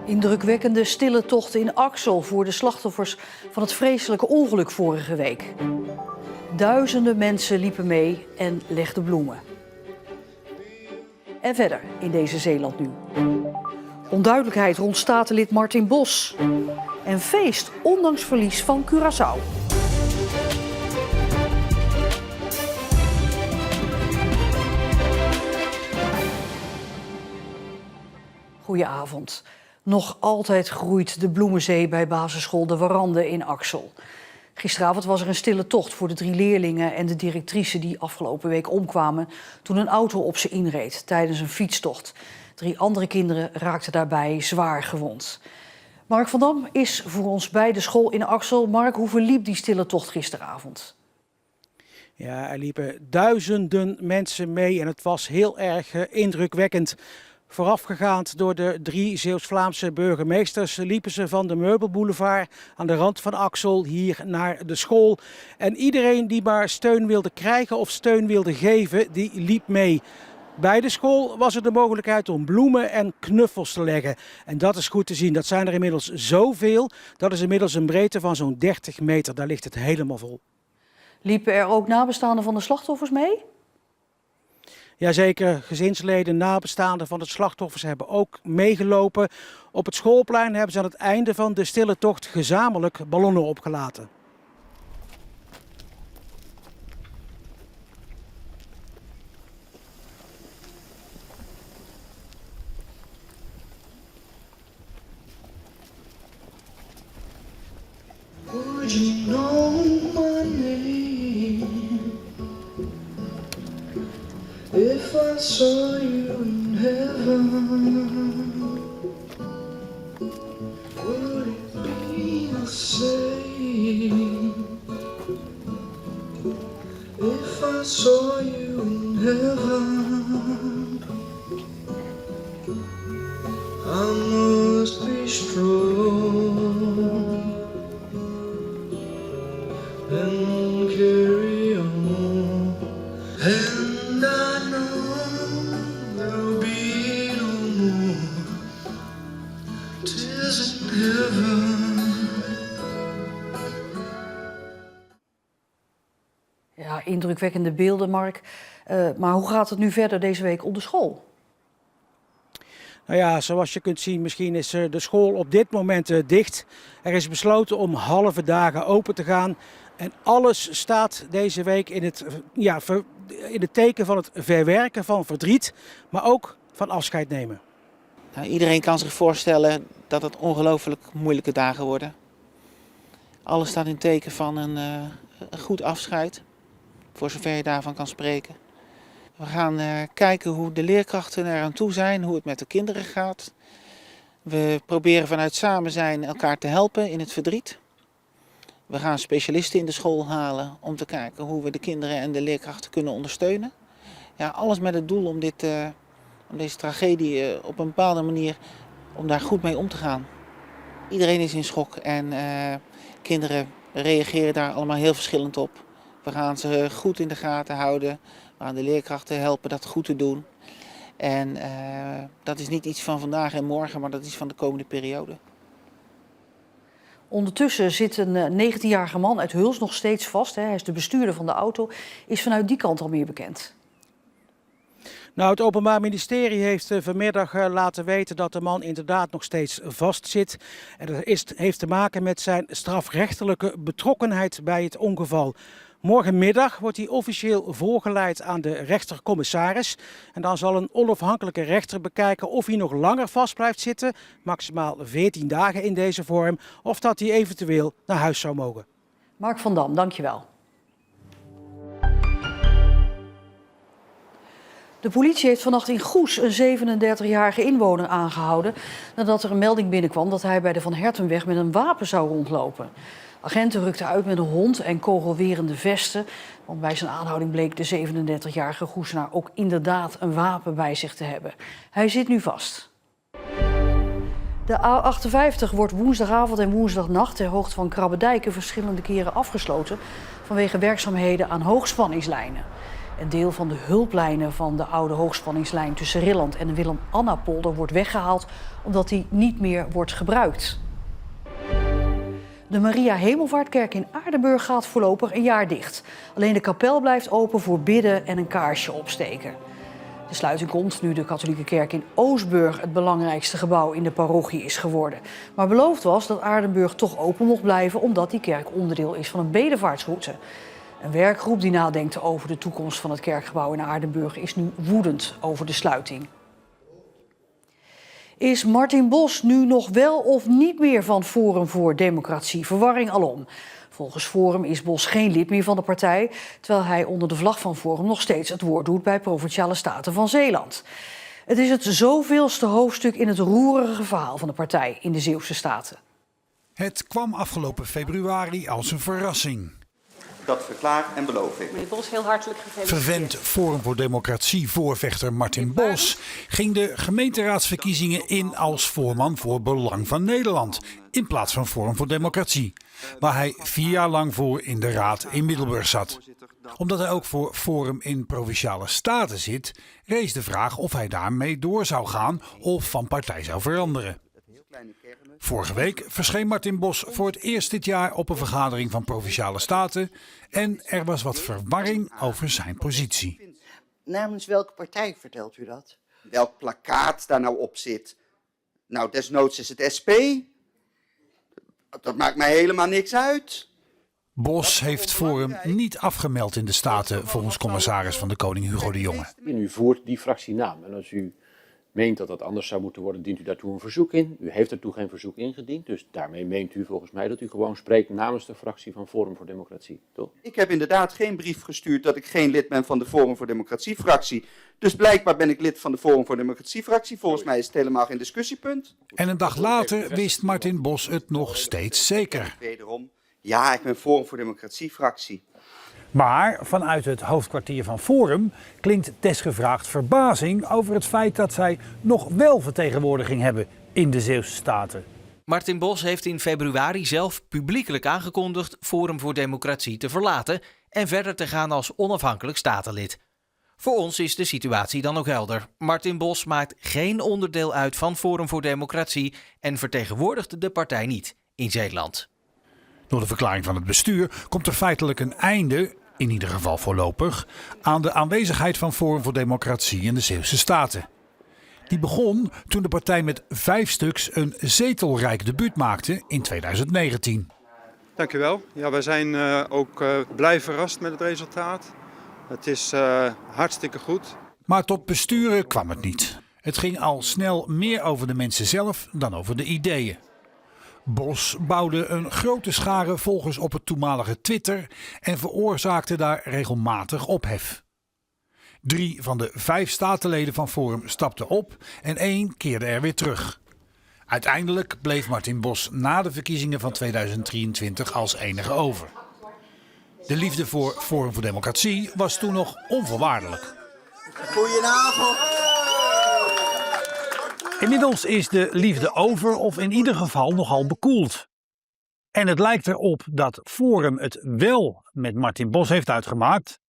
Indrukwekkende stille tochten in Axel voor de slachtoffers van het vreselijke ongeluk vorige week. Duizenden mensen liepen mee en legden bloemen. En verder in deze Zeeland nu. Onduidelijkheid rond statenlid Martin Bos. En feest ondanks verlies van Curaçao. Goedenavond. Nog altijd groeit de bloemenzee bij basisschool De Warande in Axel. Gisteravond was er een stille tocht voor de 3 leerlingen en de directrice die afgelopen week omkwamen toen een auto op ze inreed tijdens een fietstocht. 3 andere kinderen raakten daarbij zwaar gewond. Mark van Dam is voor ons bij de school in Axel. Mark, hoe verliep die stille tocht gisteravond? Ja, er liepen duizenden mensen mee en het was heel erg indrukwekkend. Voorafgegaand door de 3 Zeeuws-Vlaamse burgemeesters liepen ze van de Meubelboulevard aan de rand van Axel hier naar de school. En iedereen die maar steun wilde krijgen of steun wilde geven, die liep mee. Bij de school was er de mogelijkheid om bloemen en knuffels te leggen. En dat is goed te zien. Dat zijn er inmiddels zoveel. Dat is inmiddels een breedte van zo'n 30 meter. Daar ligt het helemaal vol. Liepen er ook nabestaanden van de slachtoffers mee? Jazeker, gezinsleden, nabestaanden van de slachtoffers hebben ook meegelopen. Op het schoolplein hebben ze aan het einde van de stille tocht gezamenlijk ballonnen opgelaten. Would you know my name if I saw you in heaven? Would it be the same if I saw you in heaven? I must be strong and carry on, and I know there'll be no more tears in heaven. Ja, indrukwekkende beelden, Mark. Maar hoe gaat het nu verder deze week op de school? Nou ja, zoals je kunt zien, misschien is de school op dit moment dicht. Er is besloten om halve dagen open te gaan. En alles staat deze week in het teken van het verwerken van verdriet, maar ook van afscheid nemen. Nou, iedereen kan zich voorstellen dat het ongelooflijk moeilijke dagen worden. Alles staat in het teken van een goed afscheid, voor zover je daarvan kan spreken. We gaan kijken hoe de leerkrachten eraan toe zijn, hoe het met de kinderen gaat. We proberen vanuit samen zijn elkaar te helpen in het verdriet. We gaan specialisten in de school halen om te kijken hoe we de kinderen en de leerkrachten kunnen ondersteunen. Ja, alles met het doel om deze tragedie op een bepaalde manier, om daar goed mee om te gaan. Iedereen is in schok en kinderen reageren daar allemaal heel verschillend op. We gaan ze goed in de gaten houden. We gaan de leerkrachten helpen dat goed te doen. En dat is niet iets van vandaag en morgen, maar dat is van de komende periode. Ondertussen zit een 19-jarige man uit Huls nog steeds vast. Hij is de bestuurder van de auto. Is vanuit die kant al meer bekend? Nou, het Openbaar Ministerie heeft vanmiddag laten weten dat de man inderdaad nog steeds vastzit. En dat heeft te maken met zijn strafrechtelijke betrokkenheid bij het ongeval. Morgenmiddag wordt hij officieel voorgeleid aan de rechtercommissaris. En dan zal een onafhankelijke rechter bekijken of hij nog langer vast blijft zitten, maximaal 14 dagen in deze vorm, of dat hij eventueel naar huis zou mogen. Mark van Dam, dankjewel. De politie heeft vannacht in Goes een 37-jarige inwoner aangehouden nadat er een melding binnenkwam dat hij bij de Van Hertenweg met een wapen zou rondlopen. Agenten rukten uit met een hond en kogelwerende vesten, want bij zijn aanhouding bleek de 37-jarige Goesenaar ook inderdaad een wapen bij zich te hebben. Hij zit nu vast. De A58 wordt woensdagavond en woensdagnacht ter hoogte van Krabbedijken verschillende keren afgesloten vanwege werkzaamheden aan hoogspanningslijnen. Een deel van de hulplijnen van de oude hoogspanningslijn tussen Rilland en de Willem-Anna-polder wordt weggehaald omdat die niet meer wordt gebruikt. De Maria Hemelvaartkerk in Aardenburg gaat voorlopig een jaar dicht. Alleen de kapel blijft open voor bidden en een kaarsje opsteken. De sluiting komt nu de katholieke kerk in Oostburg het belangrijkste gebouw in de parochie is geworden. Maar beloofd was dat Aardenburg toch open mocht blijven omdat die kerk onderdeel is van een bedevaartsroute. Een werkgroep die nadenkt over de toekomst van het kerkgebouw in Aardenburg is nu woedend over de sluiting. Is Martin Bos nu nog wel of niet meer van Forum voor Democratie? Verwarring alom. Volgens Forum is Bos geen lid meer van de partij, terwijl hij onder de vlag van Forum nog steeds het woord doet bij Provinciale Staten van Zeeland. Het is het zoveelste hoofdstuk in het roerige verhaal van de partij in de Zeeuwse Staten. Het kwam afgelopen februari als een verrassing. Dat verklaar en beloof ik. Meneer Bos, heel hartelijk gefeliciteerd. Vervent Forum voor Democratie voorvechter Martin Bos ging de gemeenteraadsverkiezingen in als voorman voor Belang van Nederland, in plaats van Forum voor Democratie, waar hij 4 jaar lang voor in de raad in Middelburg zat. Omdat hij ook voor Forum in Provinciale Staten zit, rees de vraag of hij daarmee door zou gaan of van partij zou veranderen. Vorige week verscheen Martin Bos voor het eerst dit jaar op een vergadering van Provinciale Staten en er was wat verwarring over zijn positie. Namens welke partij vertelt u dat? Welk plakkaat daar nou op zit? Nou, desnoods is het SP. Dat maakt mij helemaal niks uit. Bos heeft Forum niet afgemeld in de Staten volgens commissaris van de Koning Hugo de Jonge. En u voert die fractienaam. En als u meent dat dat anders zou moeten worden, dient u daartoe een verzoek in. U heeft daartoe geen verzoek ingediend. Dus daarmee meent u volgens mij dat u gewoon spreekt namens de fractie van Forum voor Democratie, toch? Ik heb inderdaad geen brief gestuurd dat ik geen lid ben van de Forum voor Democratie fractie. Dus blijkbaar ben ik lid van de Forum voor Democratie fractie. Volgens mij is het helemaal geen discussiepunt. En een dag later wist Martin Bos het nog steeds zeker. Wederom, ja, ik ben Forum voor Democratie fractie. Maar vanuit het hoofdkwartier van Forum klinkt desgevraagd verbazing over het feit dat zij nog wel vertegenwoordiging hebben in de Zeeuwse Staten. Martin Bos heeft in februari zelf publiekelijk aangekondigd Forum voor Democratie te verlaten en verder te gaan als onafhankelijk statenlid. Voor ons is de situatie dan ook helder. Martin Bos maakt geen onderdeel uit van Forum voor Democratie en vertegenwoordigt de partij niet in Zeeland. Door de verklaring van het bestuur komt er feitelijk een einde, in ieder geval voorlopig, aan de aanwezigheid van Forum voor Democratie in de Zeeuwse Staten. Die begon toen de partij met 5 stuks een zetelrijk debuut maakte in 2019. Dank u wel. Ja, wij zijn ook blij verrast met het resultaat. Het is hartstikke goed. Maar tot besturen kwam het niet. Het ging al snel meer over de mensen zelf dan over de ideeën. Bos bouwde een grote schare volgers op het toenmalige Twitter en veroorzaakte daar regelmatig ophef. 3 van de 5 statenleden van Forum stapten op en 1 keerde er weer terug. Uiteindelijk bleef Martin Bos na de verkiezingen van 2023 als enige over. De liefde voor Forum voor Democratie was toen nog onvoorwaardelijk. Goedenavond. Inmiddels is de liefde over of in ieder geval nogal bekoeld. En het lijkt erop dat Forum het wel met Martin Bos heeft uitgemaakt,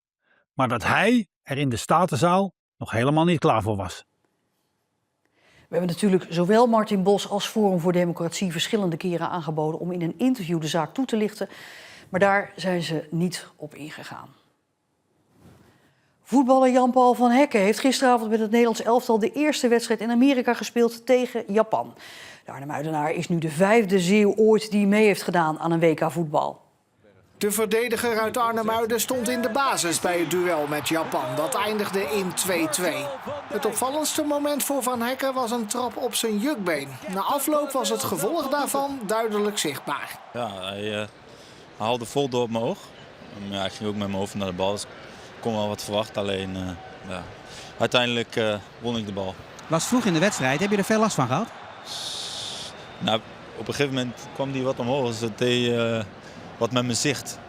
maar dat hij er in de Statenzaal nog helemaal niet klaar voor was. We hebben natuurlijk zowel Martin Bos als Forum voor Democratie verschillende keren aangeboden om in een interview de zaak toe te lichten, maar daar zijn ze niet op ingegaan. Voetballer Jan-Paul van Hekken heeft gisteravond met het Nederlands elftal de eerste wedstrijd in Amerika gespeeld tegen Japan. De Arnhem-Uitenaar is nu de 5e Zeeuw ooit die mee heeft gedaan aan een WK voetbal. De verdediger uit Arnhem-Uiden stond in de basis bij het duel met Japan. Dat eindigde in 2-2. Het opvallendste moment voor Van Hekken was een trap op zijn jukbeen. Na afloop was het gevolg daarvan duidelijk zichtbaar. Ja, hij haalde vol door op mijn oog. Ja, hij ging ook met mijn hoofd naar de bal. Dus ik kon wel wat verwacht, alleen ja, uiteindelijk won ik de bal. Was vroeg in de wedstrijd, heb je er veel last van gehad? Nou, op een gegeven moment kwam hij wat omhoog, dus het deed wat met mijn zicht.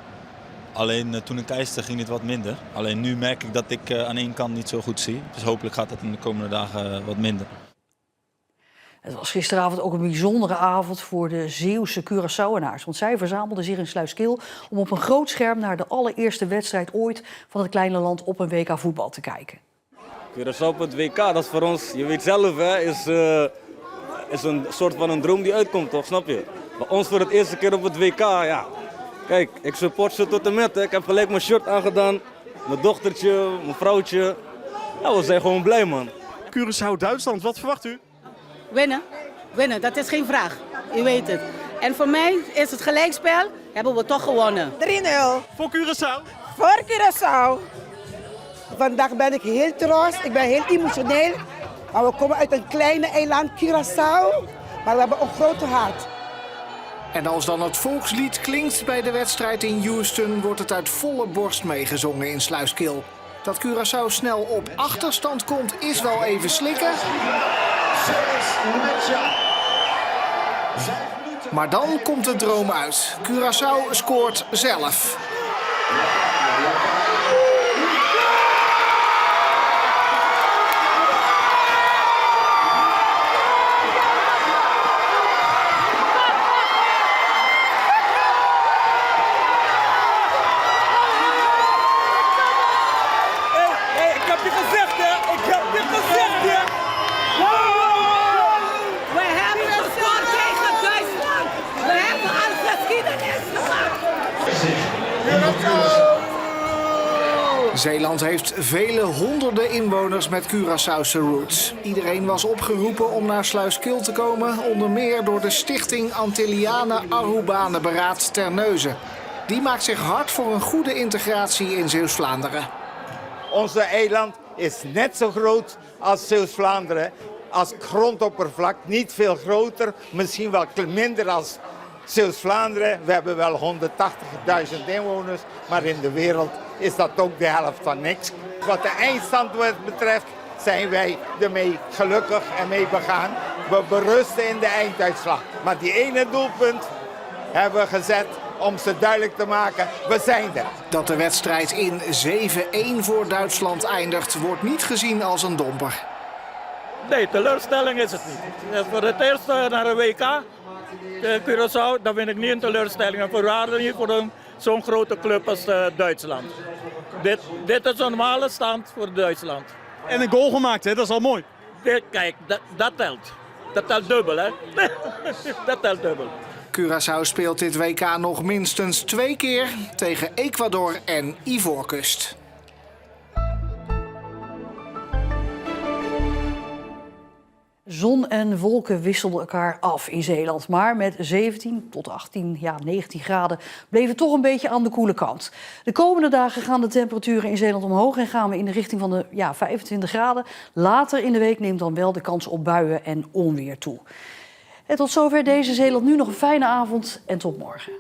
Alleen toen ik eiste ging het wat minder. Alleen nu merk ik dat ik aan één kant niet zo goed zie. Dus hopelijk gaat dat in de komende dagen wat minder. Het was gisteravond ook een bijzondere avond voor de Zeeuwse Curaçaoënaars. Want zij verzamelden zich in Sluiskil om op een groot scherm naar de allereerste wedstrijd ooit van het kleine land op een WK voetbal te kijken. Curaçao op het WK, dat is voor ons, je weet zelf, hè, is een soort van een droom die uitkomt, toch? Snap je? Maar ons voor het eerste keer op het WK, ja. Kijk, ik support ze tot en met. Hè. Ik heb gelijk mijn shirt aangedaan, mijn dochtertje, mijn vrouwtje. Ja, we zijn gewoon blij, man. Curaçao-Duitsland, wat verwacht u? Winnen. Winnen, dat is geen vraag. U weet het. En voor mij is het gelijkspel, hebben we toch gewonnen. 3-0. Voor Curaçao? Voor Curaçao. Vandaag ben ik heel trots, ik ben heel emotioneel. Maar we komen uit een kleine eiland, Curaçao. Maar we hebben een grote hart. En als dan het volkslied klinkt bij de wedstrijd in Houston, wordt het uit volle borst meegezongen in Sluiskil. Dat Curaçao snel op achterstand komt, is wel even slikken. Maar dan komt de droom uit. Curaçao scoort zelf. Zeeland heeft vele honderden inwoners met Curaçaose roots. Iedereen was opgeroepen om naar Sluiskil te komen, onder meer door de stichting Antillianen Arubanen Beraad Terneuzen. Die maakt zich hard voor een goede integratie in Zeeuws-Vlaanderen. Onze eiland is net zo groot als Zeeuws-Vlaanderen. Als grondoppervlak niet veel groter, misschien wel minder als Zeeuws-Vlaanderen. We hebben wel 180.000 inwoners, maar in de wereld is dat ook de helft van niks. Wat de eindstand betreft zijn wij ermee gelukkig en mee begaan. We berusten in de einduitslag. Maar die ene doelpunt hebben we gezet om ze duidelijk te maken, we zijn er. Dat de wedstrijd in 7-1 voor Duitsland eindigt, wordt niet gezien als een domper. Nee, teleurstelling is het niet. Voor het eerst naar een WK, Curaçao, dat vind ik niet een teleurstelling. En vooral niet voor zo'n grote club als Duitsland. Dit is een normale stand voor Duitsland. En een goal gemaakt, hè? Dat is al mooi. Kijk, dat telt. Dat telt dubbel, hè? Dat telt dubbel. Curaçao speelt dit WK nog minstens 2 keer tegen Ecuador en Ivoorkust. Zon en wolken wisselden elkaar af in Zeeland. Maar met 17 tot 18, 19 graden bleef het toch een beetje aan de koele kant. De komende dagen gaan de temperaturen in Zeeland omhoog en gaan we in de richting van de 25 graden. Later in de week neemt dan wel de kans op buien en onweer toe. En tot zover deze Zeeland Nu. Nog een fijne avond en tot morgen.